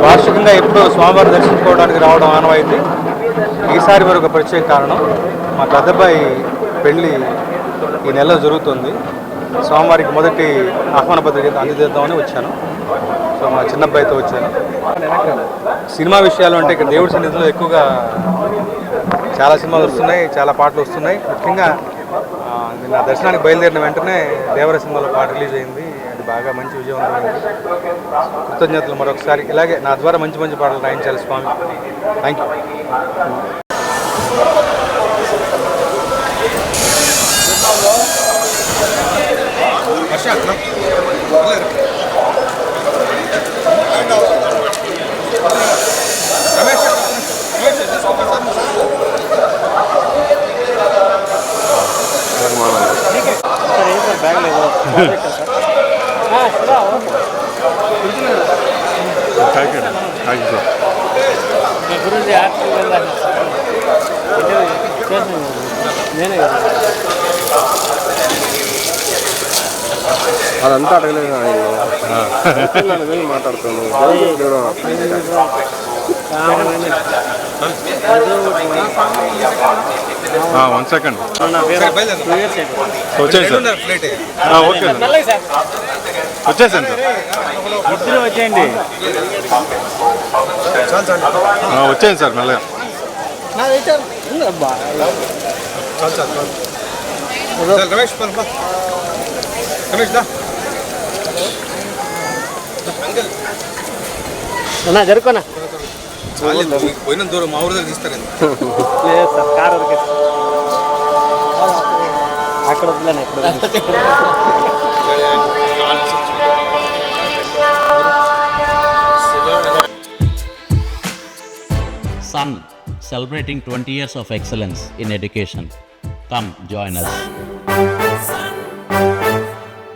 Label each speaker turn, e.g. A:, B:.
A: వార్షికంగా ఎప్పుడూ స్వామివారిని దర్శించుకోవడానికి రావడం ఆనవాయితీ. ఈసారి మరొక ప్రత్యేక కారణం, మా పెద్దబ్బాయి పెళ్ళి ఈ నెలలో జరుగుతుంది. స్వామివారికి మొదటి ఆహ్వాన పత్రిక అందజేద్దామని వచ్చాను. సో మా చిన్నబ్బాయితో వచ్చాను. సినిమా విషయాలు అంటే ఇక్కడ దేవుడి సన్నిధిలో ఎక్కువగా చాలా సినిమాలు వస్తున్నాయి, చాలా పాటలు వస్తున్నాయి. ముఖ్యంగా నిన్న దర్శనానికి బయలుదేరిన వెంటనే దేవర సినిమాలో పాట రిలీజ్ అయింది. అది బాగా మంచి విజయవంతమైంది. కృతజ్ఞతలు మరొకసారి. ఇలాగే నా ద్వారా మంచి మంచి పాటలు రాయించాలి స్వామి. Thank you.
B: అదంతా అడగలేదు ఆయన మాట్లాడుతున్నాను.
C: 1 సెకండ్ వచ్చేసాను సార్. ఓకే వచ్చేసాను సార్.
A: ఇద్దరు వచ్చేయండి.
C: వచ్చేయండి సార్ మెల్లగా.
A: జరుకోనా
B: పోయిన దూరం మా ఊరు దగ్గర తీస్తారు
A: లేదు సార్, కారు వరకు అక్కడ వద్దులేను.
D: Sun, celebrating 20 years of excellence in education. Come join us.